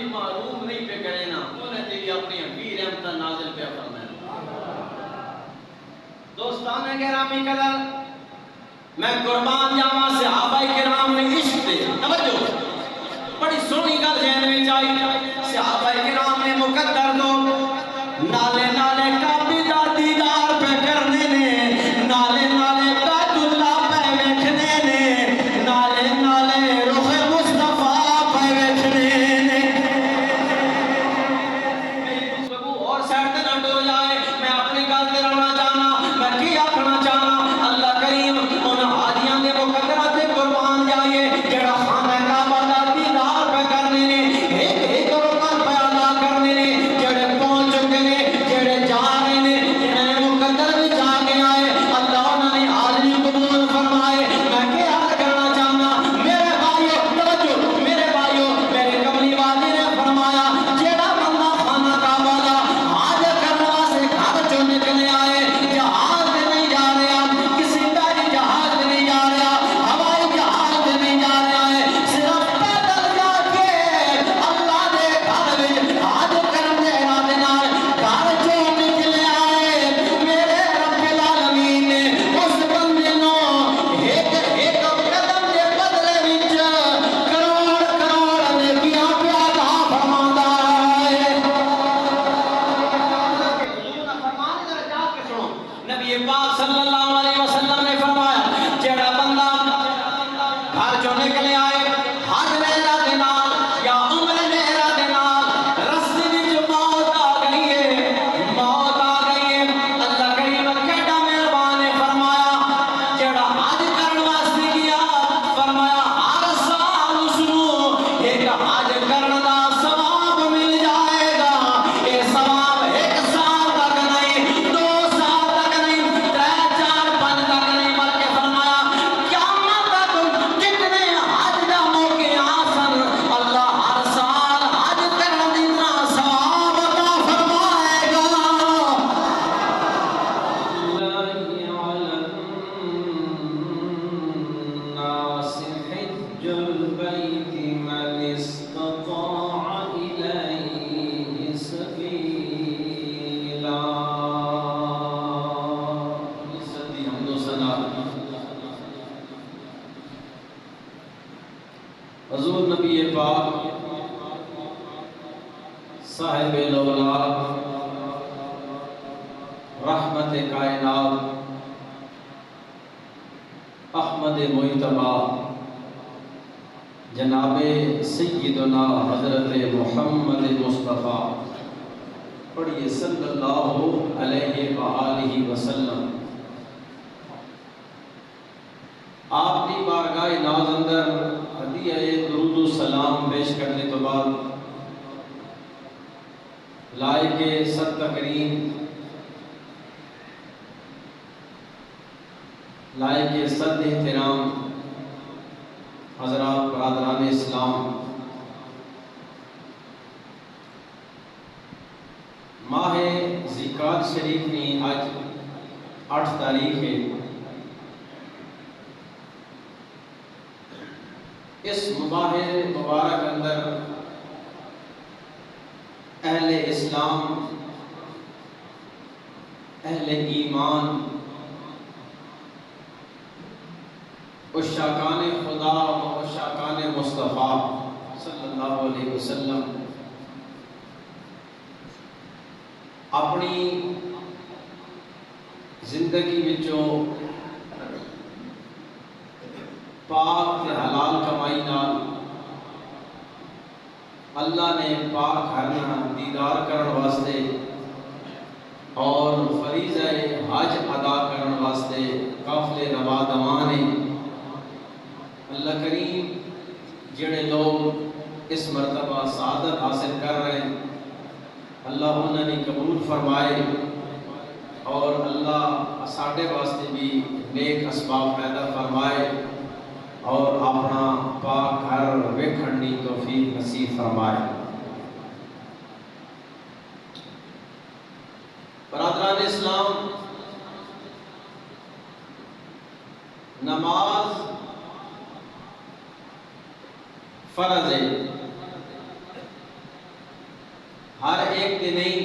بھی معلوم نہیں پہ کرے نا انہیں تیری اپنی بھی رحمت نازل پہ فرمائے. دوستان گرامی قدر میں قربان جاواں صحابہ کرام نے عشق دے توجہ بڑی سونی گل ذہن وچ آئی. صحابہ کرام نے مقدر دو نالے نالے کعبے دا دیدار پہ کرنے نے, نالے نالے بیت اللہ پہ ویکھنے نے, نالے نالے رخ مصطفیٰ پہ ویکھنے نے. میری گفتگو اور سائڈ تے نہ ڈو جائے, میں اپنی گل تے رہنا چاہنا. میں کی آکھنا چاہنا, اللہ کریم ان حاجیاں دے مقدرات تے قربان جائے جڑا خانہ کعبہ دا دیدار پہ کرنے نے, ایک ایک رکن پہ ادا کرنے نے, جڑے پہنچ چکے نے, جڑے جا رہے نے, جنہیں مقدر بھی جا کے آئے, اللہ انہوں نے حاضری قبول فرمائے. میں کیا عرض کرنا چاہنا میرے بھائیو, توجہ میرے بھائیو, میرے کملی والے نے فرمایا جڑا بندہ خانہ کعبہ دا حج کرنے واسطے گھر چوں نکلے آئے, جہاز تے نہیں جا رہا, کسی بحری جہاز تے نہیں جا رہا, ہوائی جہاز تے نہیں جا رہا ہے, صرف پیدل جا کے اللہ دے گھر وچ حج کرن دے ارادے نال گھر چوں نکلے آئے. میرے رب العالمین نے اس بندے نوں ایک ایک قدم دے بدلے وچ کروڑ کروڑ نیکیاں پہ عطا فرماتا ہے. نبی پاک صلی اللہ علیہ وسلم نے فرمایا جڑا بندہ گھر چوں نکلے آئے حج دے ارادے نال یا عمرے دے ارادے نال, رستے وچ موت آ گئی ہے, موت آ گئی ہے, اللہ کریم کیڈا مہربان ہے. فرمایا جڑا حج کرن واسطے گیا, فرمایا ہر سال اس نوں ایک حج کرن دا ثواب مل جائے گا. یہ ثواب ایک سال تک نہیں, 2 سال تک نہیں, 3 4 5 تک نہیں, بلکہ فرمایا قیامت تک جتنے حج دا موقع آسن اللہ ہر سال حج کرن دی اتنا ثواب عطا فرمائے گا. الناس حج البيت من استطاع إليه سبيلا. صدی حمد و ثنا حضور نبی پاک صاحب الاولاد رحمت کائنات احمد مجتبی جناب سیدنا حضرت محمد مصطفیٰ پڑھیے صلی اللہ علیہ وآلہ وسلم. آپ کی بارگاہ ناز اندر ہدیہ درود و سلام پیش کرنے تو بعد لائق صد تکریم, لائق صد احترام حضرات برادران اسلام, ماہ ذیقات شریف نے آج 8 تاریخ ہے. اس ماہ مبارک اندر اہل اسلام, اہل ایمان, عشاقان خدا و عشاقان مصطفیٰ صلی اللہ علیہ وسلم اپنی زندگی وچوں پاک تے حلال کمائی نال اللہ نے پاک گھر دیدار کرن واسطے اور فریضہ حج ادا کرن واسطے قافلے روا دوانے. اللہ کریم جڑے لوگ اس مرتبہ سعادت حاصل کر رہے ہیں اللہ انہوں نے قبول فرمائے, اور اللہ ساڈے واسطے بھی نیک اسباب پیدا فرمائے, اور اپنا پاک گھر ویکھن دی توفیق نصیب فرمائے. برادران اسلام, نماز فرض ہے, ہر ایک تے نہیں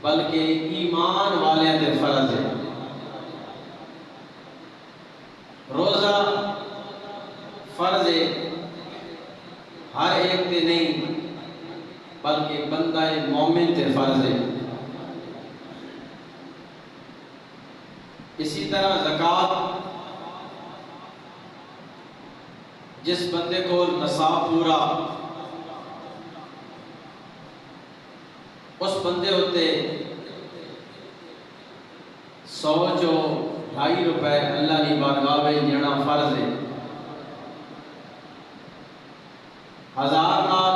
بلکہ ایمان والے تے فرض ہے۔ روزہ فرض ہے، ہر ایک تے نہیں بلکہ بندہ مومن تے فرض ہے۔ اسی طرح زکوٰۃ جس بندے کو نصاب پورا اس بندے ہوتے 100 جو 2.5 روپے اللہ کی بارگاہ میں دینا فرض ہے۔ 1000 نال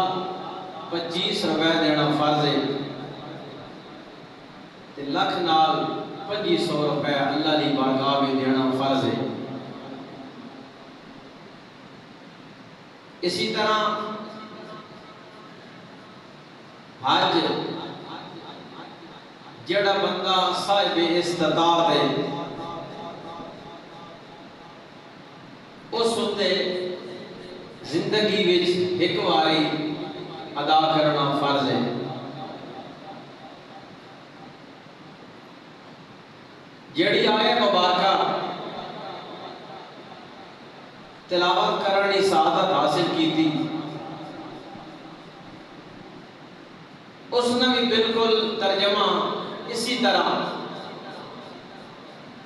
25 روپے دینا فرض ہے، تے لکھ نال 2500 روپے اللہ کی بارگاہ میں دینا فرض ہے۔ اسی طرح حج جڑا بندہ صاحب استطاعت ہے اس اتے زندگی وچ ایک واری ادا کرنا فرض ہے۔ جڑی آیت مبارکہ تلاوت کرنے سعادت حاصل کی تھی اس نے بھی بالکل ترجمہ اسی طرح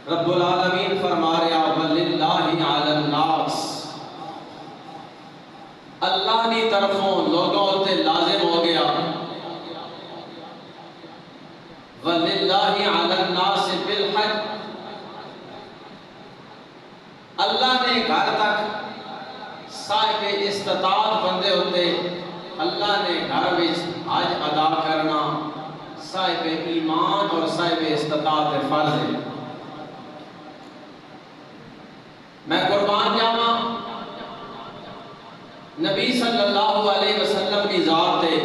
رب العالمین فرما رہا وَلِلَّهِ عَلَى النَّاسِ، اللہ کی طرفوں لوگوں تے لازم ہو گیا وَلِلَّهِ عَلَى النَّاسِ بِالْحَجِّ، اللہ نے گھر تک صاحب استطاعت بندے ہوتے اللہ نے گھر وچ حج ادا کرنا صاحب ایمان اور صاحب استطاعت فرض ہے۔ میں قربان جاواں نبی صلی اللہ علیہ وسلم کی ذات ہے،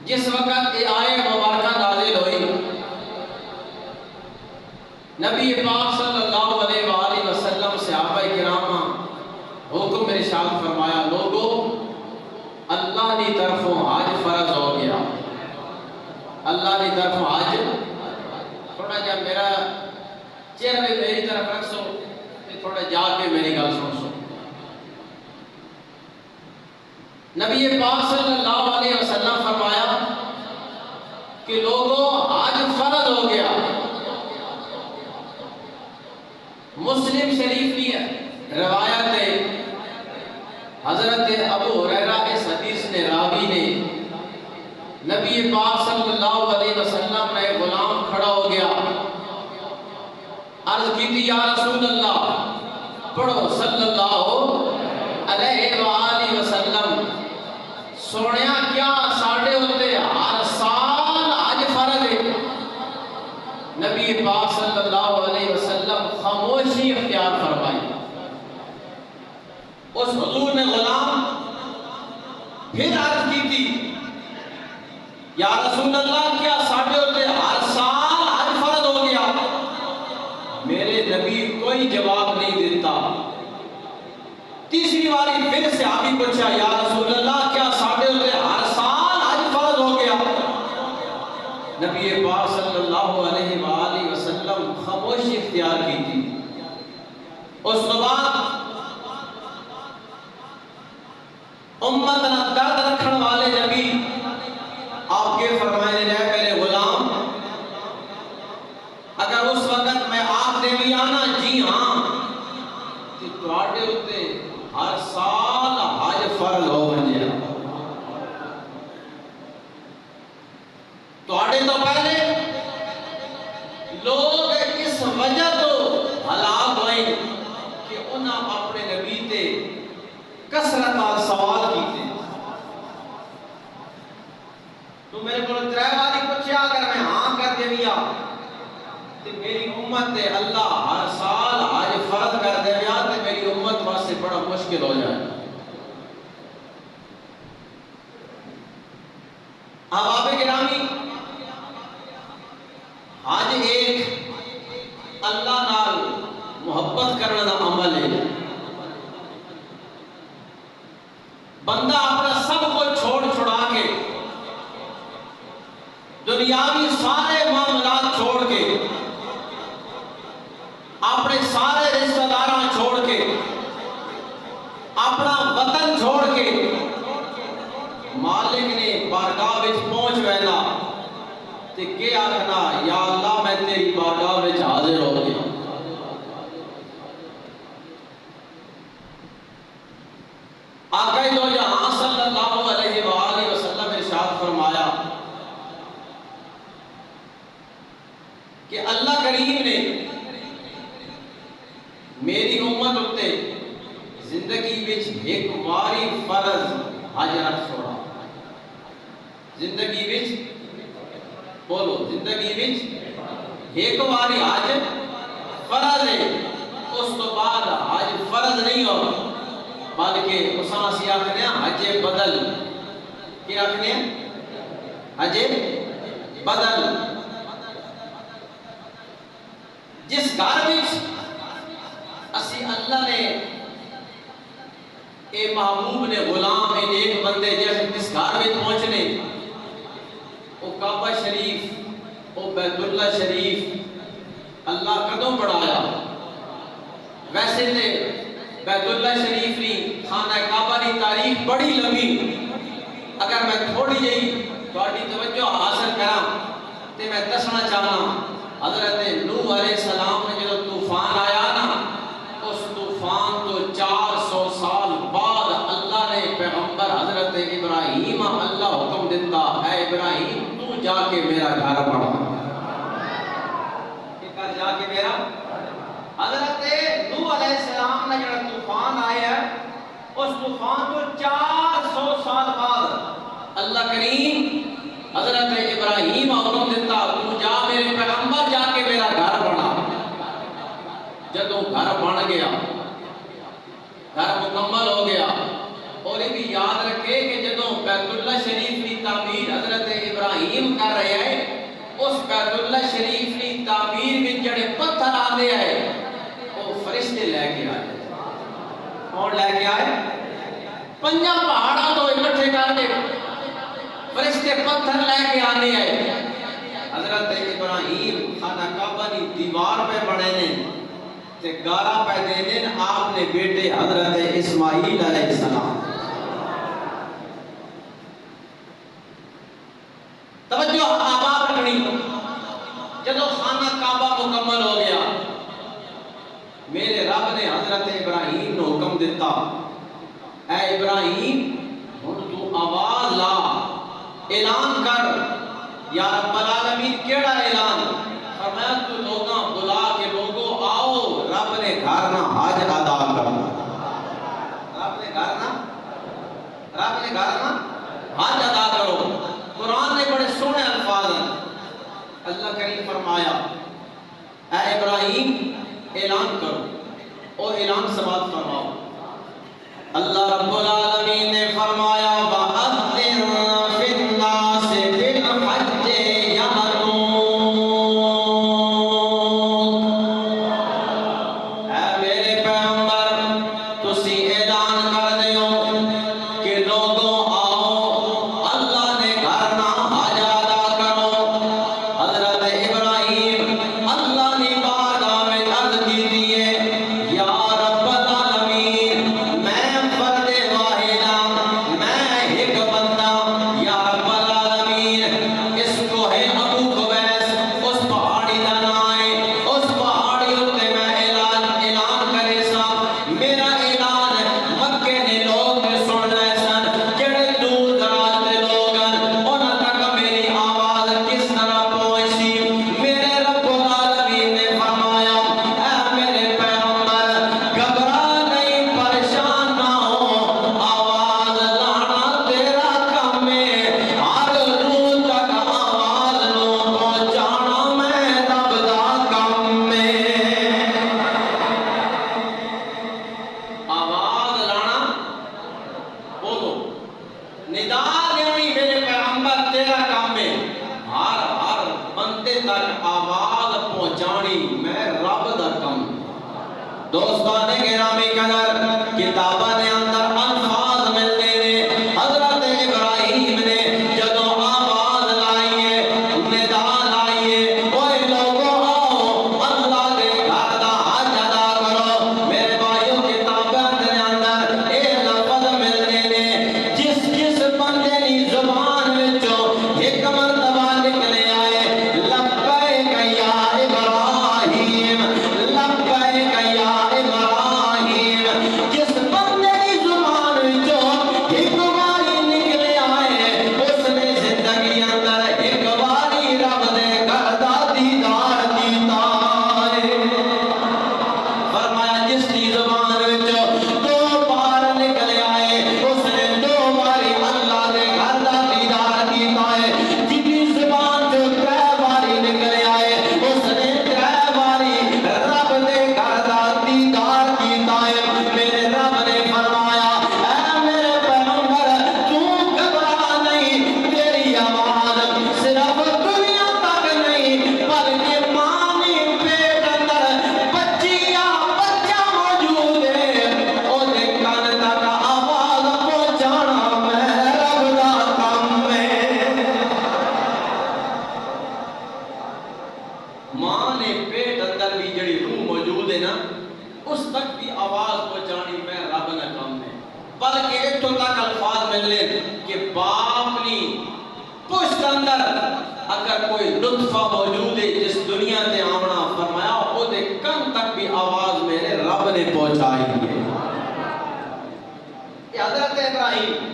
جس وقت یہ آیت مبارکہ نازل ہوئی نبی پاک صلی اللہ علیہ وآلہ وسلم صحابہ کرام حکم ارشاد فرمایا لوگو اللہ کی طرفوں حج فرض ہو گیا، اللہ کی طرفوں حج۔ تھوڑا جا میرا چہرہ بھی میری طرف رکھ سو، تھوڑا جا کے میری گل سن سو۔ نبی پاک صلی اللہ علیہ وسلم فرمایا کہ لوگوں حج فرض ہو گیا۔ مسلم شریف کی روایت ہے، حضرت ابو ہریرہ اس حدیث نے راوی نے نبی پاک صلی اللہ علیہ وسلم نے غلام کھڑا ہو گیا، عرض کی تھی یا رسول اللہ، پڑھو صلی اللہ علیہ وآلہ وسلم، سونیا کیا ساڑھے ہوتے ہر سال حج فرض ہے؟ نبی پاک صلی اللہ علیہ وسلم خاموشی اختیار فرمائی۔ اس حضور نے غلام پھر عرض کی تھی یا رسول اللہ کیا ساڑھے ہوتے ہر سال حج فرض ہو گیا؟ میرے نبی کوئی جواب نہیں دیتا۔ تیسری باری پھر صحابی پوچھا یا رسول اللہ کیا ساڑھے ہوتے ہر سال حج فرض ہو گیا؟ نبی پاک صلی اللہ علیہ وآلہ وسلم خاموشی اختیار کی تھی۔ اس کے بعد امت نہ درد رکھن والے نبی آپ کے فرمائے رہے میرے غلام، اگر اس وقت میں آپ دے بھی آنا جی ہاں کہ تواڈے ہوتے ہر سال حج فرض ہو ونجے، تواڈے تو پہلے لوگ اس وجہ تو ہلاک ہوئے کہ انہاں اپنے نبی تے کثرت نال سوال کیتے۔ تو میرے کو 3 باری پوچھا اگر میں ہاں کر دیا تو میری امت تے اللہ ہر سال حج فرض کر دیا تو میری امت واسطے بڑا مشکل ہو جائے۔ احباب گرامی، حج ایک اللہ نال محبت کرنے کا عمل ہے۔ بندہ اپنا تے کہ آخنا یا اللہ میں تیری بارگاہ میں حاضر ہو گیا. آقا دو جہاں صلی اللہ علیہ وآلہ وسلم ارشاد فرمایا کہ اللہ کریم نے میری امت اتے زندگی وچ ایک واری فرض حج رکھ چھوڑا. زندگی وچ بولو زندگی وچ ایک واری حج فرض ہے. اس تو بعد حج فرض نہیں ہو بلکہ اساں اسی آکھنے ہیں حج بدل. کیا آکھنے ہیں؟ حج بدل. جس گھر وچ اسی اللہ نے اے محبوب نے غلام اے ایک بندے جس گھر وچ پہنچنے او کعبہ شریف او بیت اللہ شریف اللہ کدوں بڑھایا. ویسے تے بیت اللہ شریف کی خانہ کعبہ کی تاریخ بڑی لمبی. اگر میں تھوڑی جہی تہاڈی توجہ حاصل کراں تے میں دسنا چاہنا حضرت نوح علیہ السلام نے جب طوفان آیا نا اس طوفان تو 400 سال بعد اللہ نے پیغمبر حضرت ابراہیم اللہ حکم دیتا اے ابراہیم تو جا کے میرا گھر بنا. کہ جا کے میرا حضرت نوح علیہ السلام نے جب طوفان آیا اس طوفان کو 400 سال بعد اللہ کریم حضرت ابراہیم حکم دیتا تو جا میرے پیغمبر جا کے میرا گھر بنا. جدوں گھر بن گیا گھر مکمل ہو گیا. اور یہ بھی یاد رکھے کہ جدوں بیت اللہ شریف کی تعمیر حضرت ابراہیم کر رہے ہیں اس بیت اللہ شریف کی تعمیر میں جڑے پتھر آتے ہیں وہ فرشتے لے کے آئے. کون لے کے آئے؟ 5 پہاڑوں تو اکٹھے کر کے فرشتے پتھر لے کے آنے آئے. حضرت ابراہیم خانہ کعبہ کی دیوار پہ بڑے نے تے گارا پہ دینے آپ نے بیٹے حضرت اسماعیل علیہ السلام. توجہ آباد رکھنی. جدو خانہ کعبہ مکمل ہو گیا میرے رب نے حضرت ابراہیم نے حکم دیتا اے ابراہیم ہن تو آواز لا اعلان کر. یا رب العالمین کیڑا اعلان؟ فرمایا تو لوگاں بلا کے لوگوں آؤ رب نے گھر نہ حج ادا کرنا. رب نے گھر نہ حج ادا کرو. قرآن نے بڑے سونے الفاظ ہیں. اللہ کریم فرمایا اے ابراہیم اعلان کرو اور اعلان سماعت فرماؤ. اللہ رب العالمین نے فرمایا وَأَذِّن فِي النَّاسِ بِالْحَجِّ يَأْتُوكَ. اے میرے پیغمبر تسی اعلان کر دیو کہ لوگوں آؤ اللہ نے گھر نہ حج ادا کرو. حضرت ابراہیم اللہ نے بارگاہ میں عرض کی دیئے یا رب العالمین میں فرد واحدہ میں ایک بندہ. یا رب العالمین اس کو ہے ابو قبیس اس پہاڑی دا نام ہے اس پہاڑی اتے میں اعلان کرے سا. میرا اعلان مکے نے لوگ سننا سن جڑے دور دراز دے لوگ انہاں تک میری آواز کس طرح پہنچی. میرے رب العالمین نے فرمایا اے میرے پیغمبر گھبرا نہیں پریشان نہ ہو آواز لانا تیرا کام ہے. ہر روح تک آواز نو پہنچانا میں رب دا کام ہے. آواز لانا بولو ندا دینی میرے پیغمبر تیرا کام ہے. ہر بندے تک آواز پہنچانی میں رب دا کام. دوستان گرامی قدر کتاباں دے اندر الفاظ ملتے ہیں. حضرت ابراہیم نے جدو آواز لائیے ندا لائیے اوے لوگوں آؤ اللہ دے گھر دا حج ادا کرو. میرے بھائیوں کتاباں دے اندر اے لفظ ملتے ہیں جس بندے دی زبان وچوں ایک مرتبہ نکلے آئے اتوں تک الفاظ ملے کہ باپ نے پشت اندر اگر کوئی لطفہ موجود ہے جس دنیا تے آمنا فرمایا او دے کن تک بھی آواز میرے رب نے پہنچائی ہے. یہ حضرت ابراہیم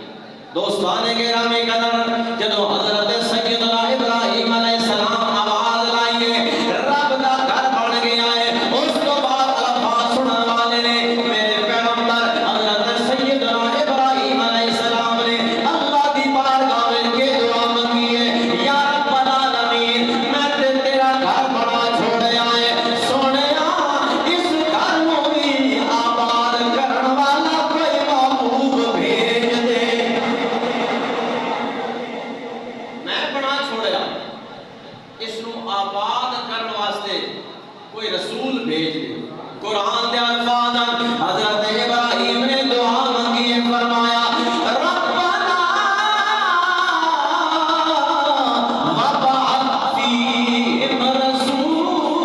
دوستان گرامی قدر جدو حضرت سیدنا ابراہیم علیہ السلام آواز لائیے رب دا گھر بن گیا ہے. اس کو بعد الفاظ سنن والے نے میرے پیغمبر حضرت سیدنا ابراہیم علیہ السلام نے اللہ دی بارگاہ میں کے دعا مانگی ہے یا رب العالمین میں تے تیرا گھر بنا چھوڑیا ہے سونیا اس گھر نو بھی آباد کرن والا کوئی محبوب بھیج دے. میں بنا چھوڑیا اس نو آباد کرن واسطے کوئی رسول بھیج دے. قرآن دے الفاظ حضرت ابراہیم نے دعا مانگی ہے فرمایا ربنا وابعث فیہم رسولا.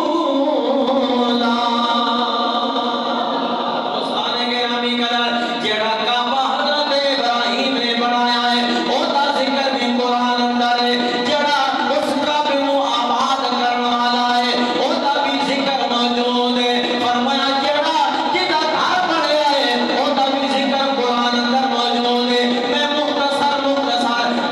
دوستان گرامی قدر جیڑا کعبہ حضرت ابراہیم نے بنایا ہے او دا ذکر بھی قرآن اندر ہے. جیڑا اس کعبے نو آباد کرن والا ہے او دا بھی ذکر موجود ہے. فرمایا جیڑا جدا گھر بنیا ہے او دا بھی ذکر قرآن اندر موجود ہے. میں مختصر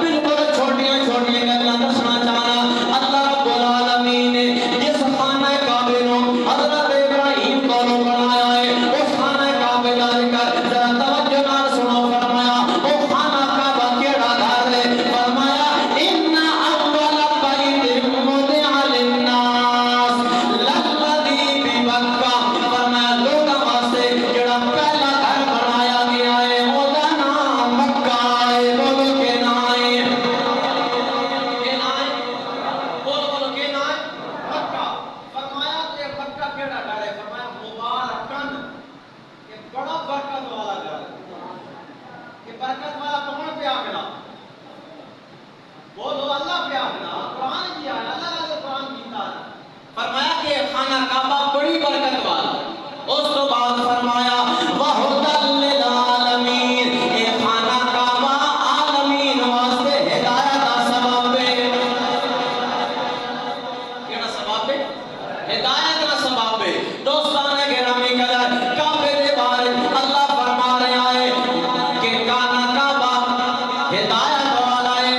بالکل چھوٹیاں چھوٹیاں گلاں دسنا چاہنا. اللہ رب العالمین نے جس خانہ کعبے نو حضرت ابراہیم کو بنایا ہے اس خانہ کعبے دا ذکر ذرا توجہ نال سنو. فرمایا او خانہ کعبہ کیڑا گھر ہے فرمایا ان اول بیت وضع للناس للذی ببکہ. فرمایا لوگاں واسطے جڑا پہلا گھر بنایا گیا ہے او دا نام مکہ ہے. بولو کہ نام ہے کہ نام ہے بولو کہ نام ہے مکہ. فرمایا کہ مکہ کیڑا گھر ہے فرمایا مبارکن یہ بڑا برکت والا گھر ہے. یہ برکت والا کون پہ آگنا بولو اللہ پہ آگنا قرآن کی آیا اللہ نے قرآن کیتا ہے. فرمایا کہ خانہ کعبہ بڑی برکت والا. اس تو بعد فرمایا وَهُدًى لِّلْعَالَمِينَ. یہ خانہ کعبہ عالمین واسطے ہدایت کا سبب ہے. کیڑا سبب ہے ہدایت کا سبب ہے. دوستان گرامی قدر کعبے دے بارے اللہ فرما رہا ہے کہ خانہ کعبہ ہدایت والا ہے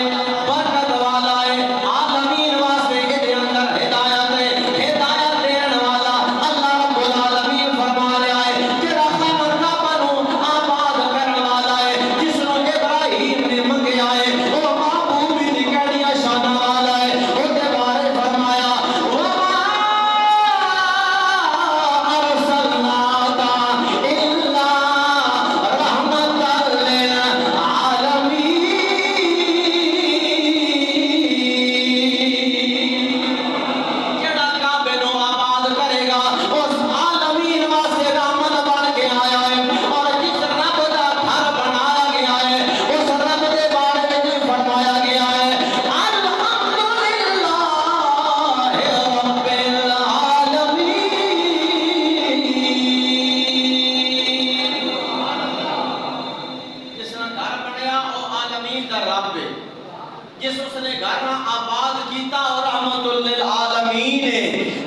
برکت والا ہے عالمین واسطے کے دے اندر ہدایت ہے. ہدایت دین والا اللہ رب العالمین فرما رہا ہے جڑا خانہ کعبہ نو آباد کرن والا ہے جس نو ابراہیم نے منگیا ہے وہ محبوب دی کیڑیاں شاناں والا ہے. او دے بارے فرمایا وما ارسلناک الا رحمۃ للعالمین. جڑا کعبے نو آباد کرے گا اس عالمین واسطے رحمت بن کے آیا ہے. اور جس رب دا گھر بنایا گیا ہے اس رب دے بارے میں فرمایا گیا ہے الحمدللہ رب العالمین. جس نے گھر بنایا وہ عالمین دا رب ہے. جس اس نے گھر نہ آباد کیتا اور رحمت للعالمین ہے.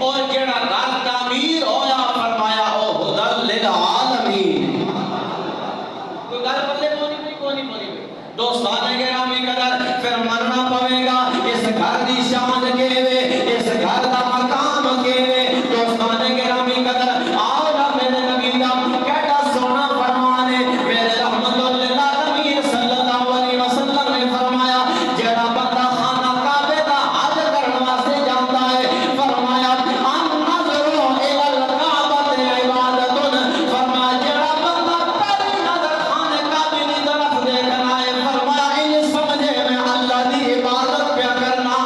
اور جڑا گھر تعمیر ہویا فرمایا او ہدی للعالمین. کوئی گھر بلے کونی دوستان گرامی قدر پھر مرنا پوے گا اس گھر دی شان کیوے اس گھر دا مقام کیوے. دوستان گرامی قدر آؤ نا میرے نبی دا کیڑا سونا فرمان ہے. میرے رحمت للعالمین صلی اللہ علیہ وسلم نے فرمایا جڑا بندہ خانہ کعبے دا حج کرن واسطے جاندا ہے فرمایا النظر الی الکعبۃ عبادۃ. فرمایا جڑا بندہ پہلی نظر خانہ کعبے دی طرف دیکھنا ہے فرمایا یہ سمجھے میں اللہ دی عبادت پہ کرنا.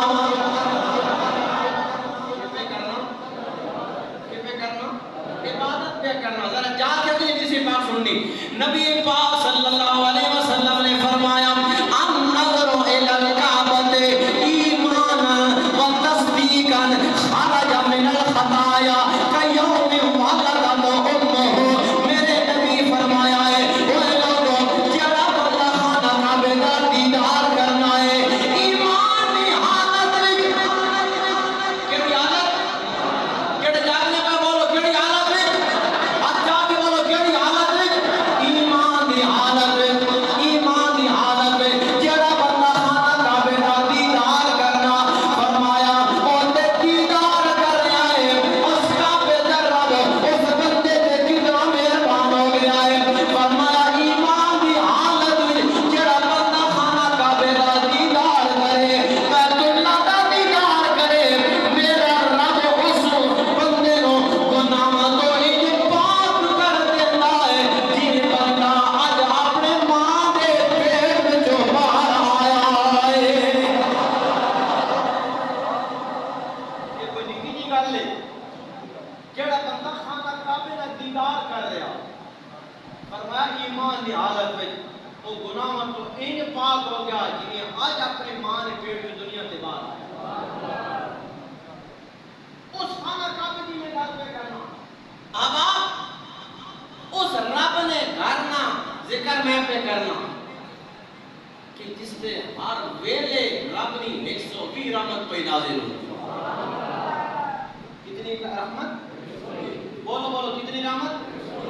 ان پاک ہو گیا جنہیں آج اپنے ماں نے پیٹ میں دنیا سے باہر آیا اس خانہ کعبہ کی میں گھر پہ کرنا اب آپ اس رب نے گھرنا ذکر میں پہ کرنا کہ جس سے ہر ویلے رب نے 120 رحمت پہ نازل ہو کتنی رحمت بولو بولو کتنی رحمت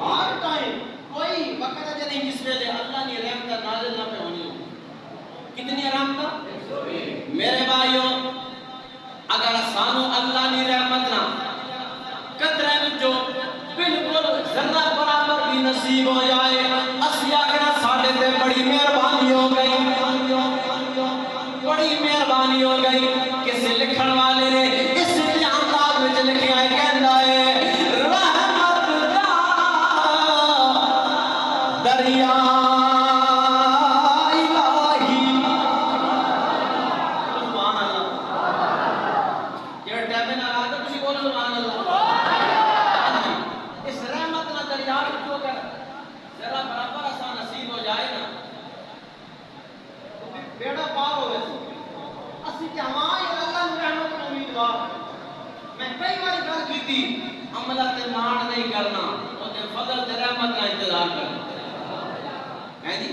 ہر ٹائم کوئی وقت ہے نہیں جس ویلے اللہ نے رحمت نازل نہ پہ ہونی ہو کتنی رحمت میرے بھائیوں اگر سانو اللہ نے رحمت نہ قدرے جو بالکل ذرہ برابر بھی نصیب ہو جائے اسی آگنا ساڑھے تے بڑی مہربانی ہو گئی بڑی مہربانی ہو گئی کسی لکھن والے نے اس انداز میں لکھیا ہے کہندا ہے رحمت دا دریا عملہ تے مان نہیں کرنا اور تے فضل تے رحمت کا انتظار کرنا ہے جی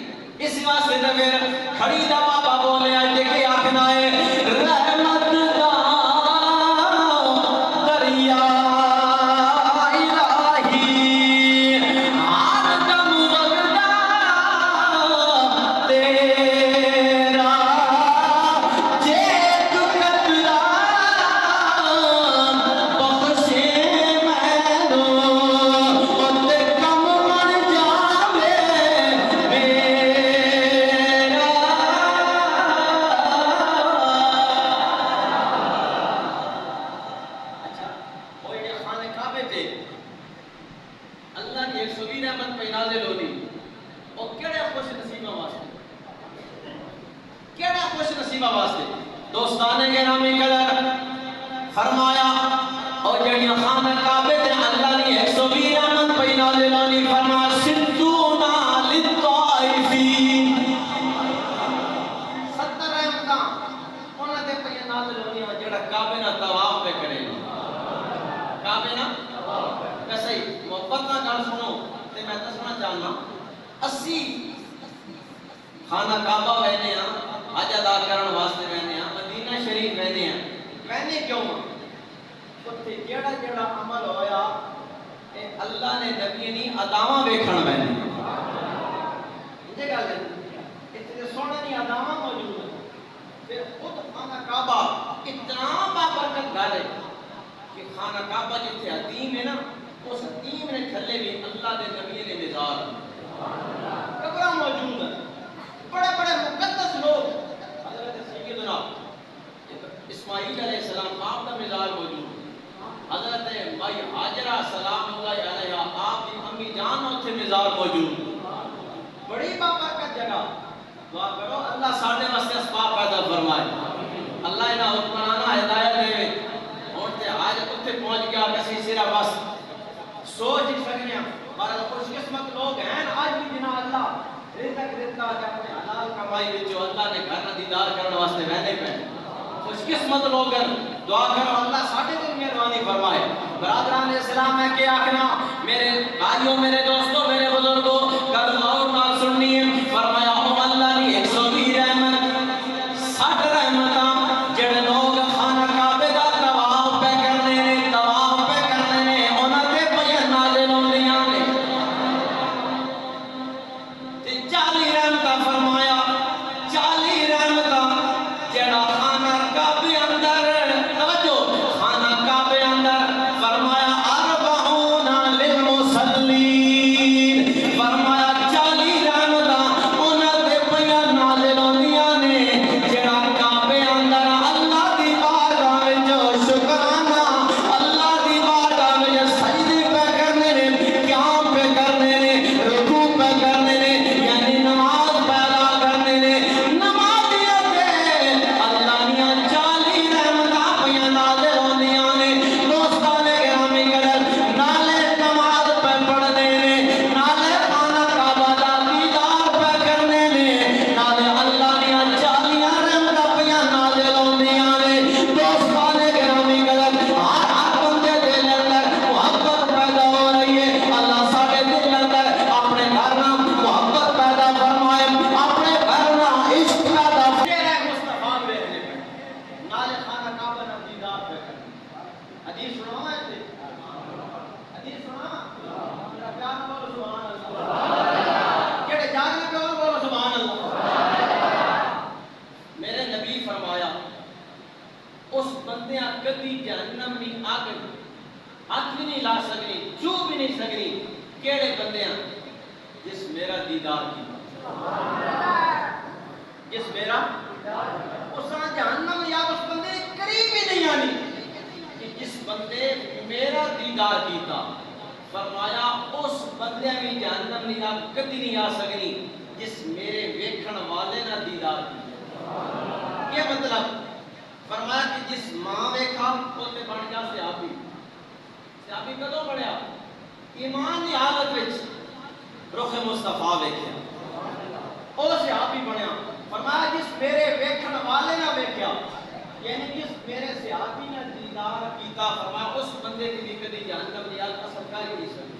اس واسطے تے پھر کھڑی دا بابا بولے آج کہ آکھنا ہے رحمت دا دریا الہی ہر دم وگدا تیرا جے تو قطرہ دوستانے کے نامی قدر فرمایا اور جڑیاں خانہ کعبے تے اللہ نے 120 رحمت پہ نازل ہونی فرمایا ستونا للطائفین 70 رحمتاں انہاں دے پہ نازل ہونی جڑا کعبے نہ طواف پہ کرے کعبے نہ ویسے ہی محبت نہ گل سنو تے میں دسنا چاہنا اسی خانہ کعبہ وینے ہاں حج ادا کرن واسطے وینے ہاں مدینہ شریف وینے ہیں وینے کیوں اتھے جیڑا جیڑا عمل ہویا اے اللہ نے نبی نی اداواں ویکھن وینے یہ گل ہے اتنے سونے نی اداواں موجود ہیں پھر خود خانہ کعبہ اتنا بابرکت گھر ہے کہ خانہ کعبہ جتھے حتیم ہے نا اس حتیم نے تھلے بھی اللہ دے نبی نے مزار قبرہ موجود ہے بڑے بڑے مقدس لوگ حضرت سیدنا اسماعیل علیہ السلام آپ کا مزار موجود حضرت مائی حاجرہ سلام اللہ علیہ آپ کی امی جان ہوتے مزار موجود بڑی بابرکت جگہ دعا کرو اللہ ساڑھے واسطے اسباب پیدا فرمائے اللہ انہا حکمرانہ ہدایت دے اور تے آج اتھے پہنچ گیا کسی سرہ بس سوچ ہی سکنے بارہ خوش قسمت لوگ ہیں آج بھی جنہاں اللہ رزق دیتا ہے اپنے حلال کمائی وچوں اللہ نے گھر دیدار کرنے واسطے وینے پہ خوش قسمت لوگ دعا کرو اللہ ساڑھے دن مہربانی فرمائے برادران اسلام ہے کہ آخنا میرے بھائیوں میرے دوستوں میرے بزرگوں کل غور نال سننی ہے فرمایا ہم اللہ نے 120 رحمت 60 رحمتاں جڑے لوگ خانہ کعبے دا طواف پہ کرنے نے طواف پہ کرنے نے انہاں تے پہ نازل ہوندیاں نے 40 رحمتاں فرمایا 40 رحمتاں جڑا خانہ کعبے اندر توجہ خانہ کعبے اندر فرمایا 40 للمصلین فرمایا ہاتھ بھی نہیں لا سکنی چھو بھی نہیں سکنی کیڑے بندے ہیں جس میرا دیدار کیتا جس میرا اس جہنم یا اس بندے قریب بھی نہیں آنی کہ جس بندے میرا دیدار کیتا فرمایا اس بندے بھی جہنم نہیں آ کدی نہیں آ سکنی جس میرے ویکھن والے نہ دیدار کیتا یہ مطلب فرمایا کہ جس ماں ویکھا وہ تے بن جا صحابی کدوں بنیا ایمان دی حالت وچ رخ مصطفیٰ ویکھیا او صحابی بنیا فرمایا جس میرے ویکھن والے نہ ویکھیا یعنی جس میرے صحابی نے دیدار کیتا فرمایا اس بندے کی بھی کدی جہنم دی حالت اثر کر ہی نہیں سکتی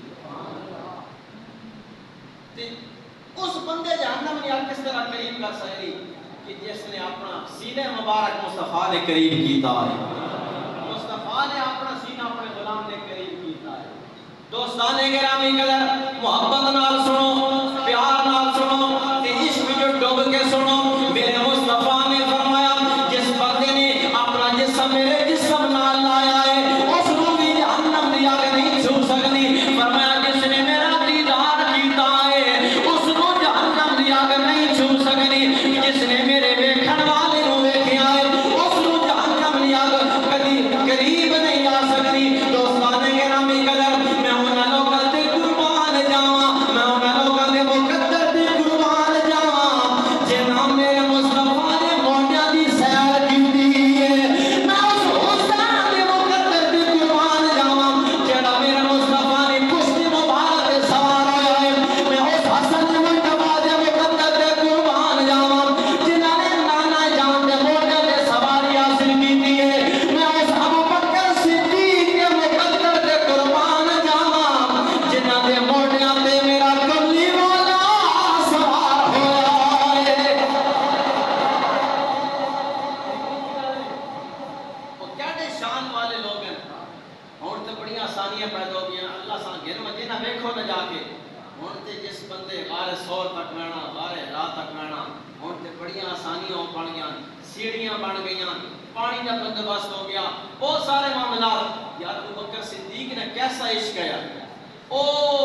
تے اس بندے جہنم دی حالت کس طرح قریب کر سکتی کہ جس نے اپنا سینے مبارک مصطفیٰ نے قریب کیتا ہے مصطفیٰ نے اپنا سینہ اپنے غلام نے قریب کیتا ہے دوستان گرامی قدر محبت نال سنو پیار نال سنو تے عشق جو ڈوب کے سنو میرے مصطفیٰ نے فرمایا جس بندے نے اپنا جسم میرے جسم نال لایا ہے اس کو بھی جہنم دی آگ نہیں چھو سکتی فرمایا جس نے میرا دیدار کیتا ہے اس کو جہنم دی آگ نہیں چھو سکتی جس نے میرے ویکھن والے نو ویکھیا ہے اس کو جہنم دی آگ کبھی قریب نہیں آ سکتی دوستان گرامی قدر میں انہاں لوکاں تے قربان جاواں میں انہاں لوکاں دے مقدر تے قربان جاواں جنہاں میرے مصطفیٰ نے موڈیاں دی سیر کیتی ہے میں اس حسین دے مقدر تے قربان جاواں جڑا میرے مصطفیٰ نے کشتی مبارک تے سوار ہویا ہے میں اس حسن دے مجتبی دے مقدر تے قربان جاواں جنہاں نے نانا جان دے موڈیاں تے سواری حاصل کیتی ہے میں اس ابو بکر صدیق دے مقدر تے قربان جاواں جنہاں دے موڈیاں تے میرا کملی والا سوار ہویا ہے وہ کیڑے شان والے لوگ ہیں ہن تے بڑی آسانیاں پیدا ہو گئی اللہ سان گھر مجھے نہ ویکھو نہ جا کے ہن تے جس بندے غار سور تک رہنا غار ہرا تک رہنا ہن تے بڑی آسانیاں بن گئیاں سیڑھیاں بن گئیاں پانی کا بندوبست ہو گیا بہت سارے معاملات یار ابو بکر صدیق نے کیسا عشق کیا او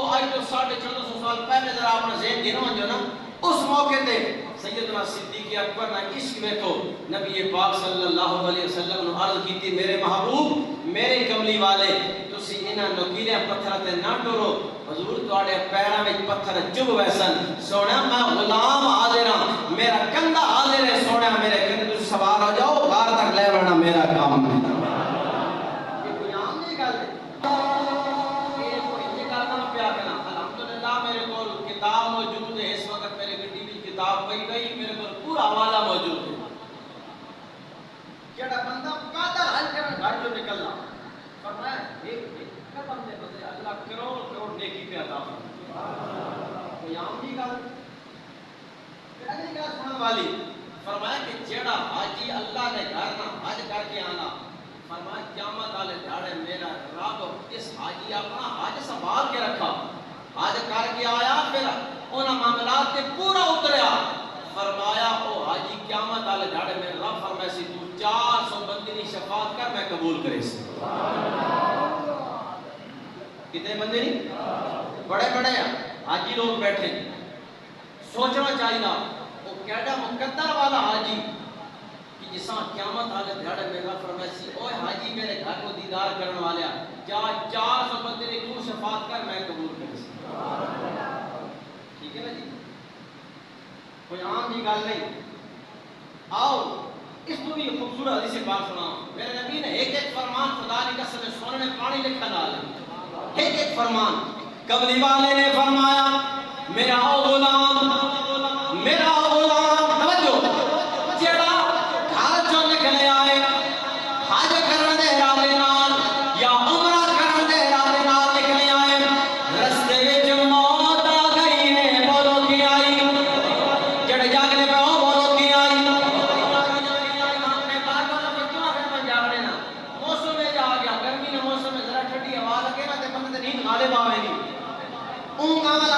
آج تو 1450 سال پہلے ذرا اپنا ذہن گنو جو نا اس موقع تے سیدنا صدیق اکبر نے عشق ویکھو نبی پاک صلی اللہ علیہ وسلم نے عرض کیتی میرے محبوب میرے کملی والے تسی انہاں نوکیلے پتھراں تے نہ ڈرو حضور تواڈے پیراں وچ پتھر چب ویسن سونا میں غلام حاضر ہاں میرا کندھا حاضر ہے سونا میرے کندھے تے سوار ہو جاؤ غار تک لے ورنا میرا کام ہے یہ کوئی عام نہیں گل ہے یہ کوئی یہ گل نہ پیا کنا الحمدللہ میرے کول کتاب موجود ہے اس وقت میرے گڈی وچ کتاب پئی گئی میرے کول پورا حوالہ موجود ہے جڑا بندہ قادر حج کرن گھر جو نکلنا فرمایا ایک قدم دے بدلے اللہ کروڑ نیکی پہ عطا فرمائے کوئی عام نہیں گل گل سنن والی فرمایا کہ جڑا حاجی اللہ نے گھر نہ حج کر کے آنا فرمایا قیامت والے دھاڑے میرا رب اس حاجی اپنا حج سنبھال کے رکھا حج کر کے آیا پھر انہاں معاملات تے پورا اتریا فرمایا او حاجی قیامت والے دھاڑے میں رب فرمائے سی تو 400 بندے دی شفاعت کر میں قبول کرے سی کتنے بندے نہیں بڑے بڑے ہیں حاجی لوگ بیٹھے سوچنا چاہیے وہ کیڑا مقدر والا حاجی کہ جساں قیامت والے دھاڑے میں رب فرمائے سی اوے حاجی میرے گھر کو دیدار کرنے والے جا 400 بندے دی تو شفاعت کر میں قبول کرے سی ٹھیک ہے نا جی کوئی عام جی گل نہیں آؤ اس کو بھی خوبصورت حدیث پاک سنا میرے نبی نے ایک ایک فرمان خدا کی قسم ہے سونے میں پانی لکھا ڈالا ایک ایک فرمان کملی والے نے فرمایا میرا غلام میرا غلام توجہ جڑا گھر چوں نکلے آئے حج کرن دے ارادے نال یا عمرہ کرن دے ارادے نال نکلے آئے رستے وچ موت آ گئی ہے بولو کی آئی جڑے جاگنے پہ ہو بولو کی آئی موسم میں جا گیا گرمی نے موسم میں ذرا ٹھنڈی ہوا لگے نا تے بندے تے نیند غالب آوے گی اونگ آوے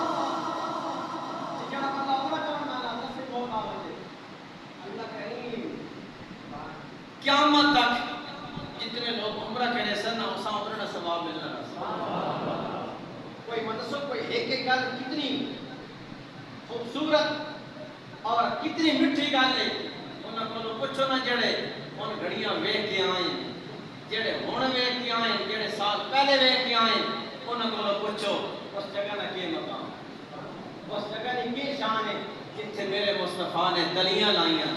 جڑا بندہ عمرہ کرن والا اللہ سے موت آوے اللہ کریم قیامت تک جتنے لوگ عمرہ کرے سن اسا عمرہ نہ ثواب ملنا کوئی مطلب کوئی ایک گل کتنی خوبصورت اور کتنی میٹھی گل ہے انہاں کولوں پوچھو نا جڑے ان گھڑیاں ویکھ کے آئے جڑے ہن ویکھ کے آئے جڑے سال پہلے ویکھ کے آئے انہاں کولوں پوچھو اس جگہ دا کی مقام اس جگہ دی کی شان ہے جتھے میرے مصطفیٰ نے گلیاں لائیاں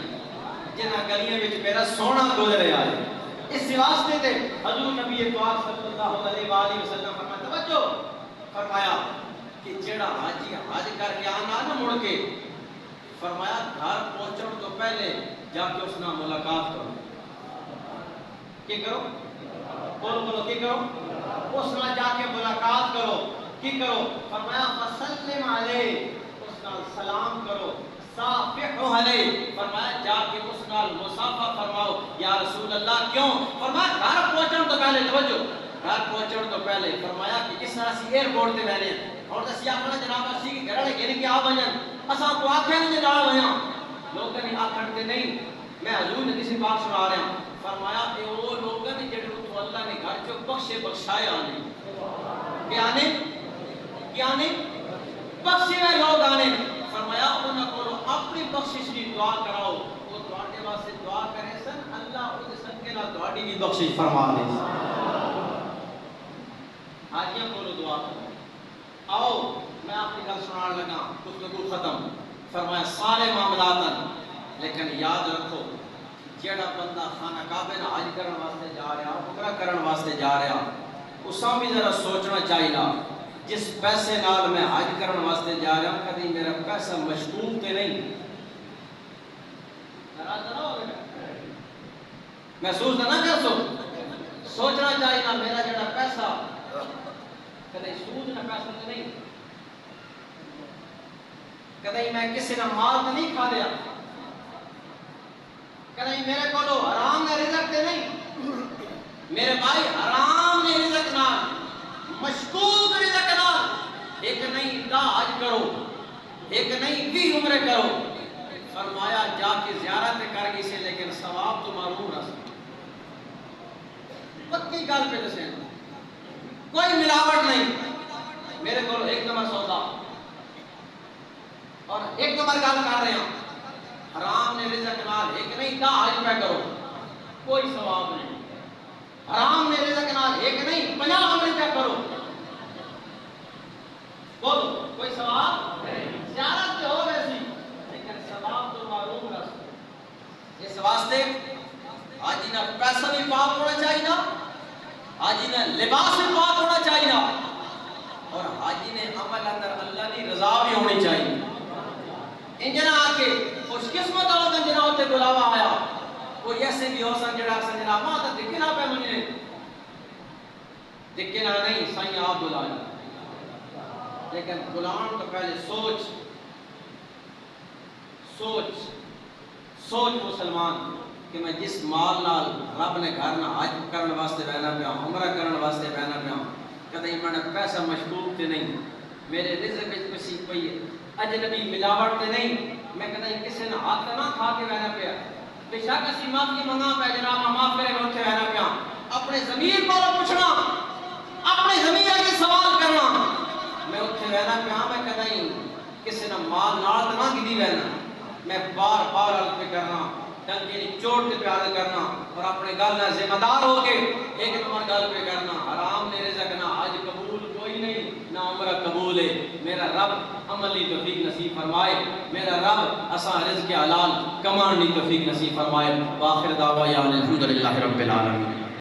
جنہاں گلیاں وچ میرا سونا گزریا ہے اس واسطے تے حضور نبی پاک صلی اللہ علیہ وآلہ وسلم فرمایا توجہ فرمایا کہ جڑا حاجی حج کر کے آنا نہ مڑ کے فرمایا گھر پہنچن تو پہلے جا کے اس نال ملاقات کرو کی کرو بولو کی کرو اس نال جا کے ملاقات کرو کی کرو فرمایا وسلم علیہ اس نال سلام کرو صافحو علیہ فرمایا جا کے اس نال مصافحہ فرماؤ یا رسول اللہ کیوں فرمایا گھر پہنچن تو پہلے توجہ گھر پہنچن تو پہلے فرمایا کہ جس طرح سی ایئرپورٹ تے رہنے اور اسی اپنا جناب اسی کے گھر والے کہنے کہ آ بنن اساں کو آکھے نہیں جا ہویاں لوگ نہیں آکھن تے نہیں میں حضور نے کسی بات سنا رہا ہوں فرمایا کہ وہ لوگ نے جڑے تو اللہ نے گھر چوں بخشے بخشایا نہیں کیا نے بخشے ہوئے لوگ آنے فرمایا انہاں کو اپنی بخشش کی دعا کراؤ وہ تواڈے واسطے دعا کرے سن اللہ اس صدقے نال تواڈی بھی بخشش فرما دے حاجیاں کو دعا کرو آؤ میں آپ کی گل سنان لگا گفتگو ختم فرمایا سارے معاملات لیکن یاد رکھو جڑا بندہ خانہ کعبہ نہ حج کرن واسطے جا رہا عمرہ کرن واسطے جا رہا اساں بھی ذرا سوچنا چاہیے جس پیسے نال میں حج کرن واسطے جا رہا ہوں کدی میرا پیسہ مشغول تے نہیں ناراض نہ ہو محسوس نہ کر سوچنا چاہیے نا میرا جڑا پیسہ کدی سود نہ پیسہ تے نہیں کدی میں کسی نے مال تے نہیں کھا لیا کدی میرے کولو حرام نے رزق تے نہیں میرے بھائی حرام نے رزق نال مشکوک رزق نال ایک نہیں 10 حج کرو ایک نہیں 20 عمرے کرو فرمایا جا کے زیارت کر گئی سے لیکن ثواب تو معلوم رہ پکی گل پہ دسیں کوئی ملاوٹ نہیں میرے کو ایک نمبر سودا اور ایک نمبر گل کر رہے ہیں حرام نے رزق نال ایک نہیں 10 حج پہ کرو کوئی ثواب نہیں حرام نے رزق نال ایک نہیں 50 عمرے پہ کرو بولو کوئی ثواب نہیں زیارت ہو ویسی لیکن ثواب تو معلوم رہ اس واسطے حاجی نہ پیسہ بھی پاک ہونا چاہیے نا حاجی نے لباس بھی پاک ہونا چاہیے اور حاجی نے عمل اندر اللہ کی رضا بھی ہونی چاہیے انجنا آ کے خوش قسمت ہو گن جنا ہوتے بلاوا آیا کوئی ایسے بھی ہو سن جڑا سن جنا ماں تو دکھنا پہ مجھے دکھنا نہیں سائیں آپ بلائیں لیکن بلان تو پہلے سوچ مسلمان کہ میں جس مال نال رب نے گھر نہ حج کرن واسطے بہنا پیا عمرہ کرن واسطے بہنا پیا کدی میں نے پیسہ مشغول تے نہیں میرے رزق وچ کسی کوئی اجنبی ملاوٹ تے نہیں میں کدی کسی نے ہاتھ نہ کھا کے بہنا پیا بے شک اسی معافی منگا پہ جناب معاف کرے میں اتنے بہنا پیا اپنے ضمیر کو پوچھنا اپنے ضمیر کے سوال کرنا میں اتنے بہنا پیا میں کدی کسی نے مال نال نہ گدی بہنا میں بار بار عرض پہ کرنا ٹنگی چوٹ تے پیار کرنا اور اپنے گل نہ ذمہ دار ہو کے ایک نمبر گل پہ کرنا حرام نے رزق نہ حج قبول کوئی نہیں نہ عمرہ قبول ہے میرا رب عملی توفیق نصیب فرمائے میرا رب اساں رزق حلال کمان دی توفیق نصیب فرمائے واخر دعوانا الحمدللہ رب العالمین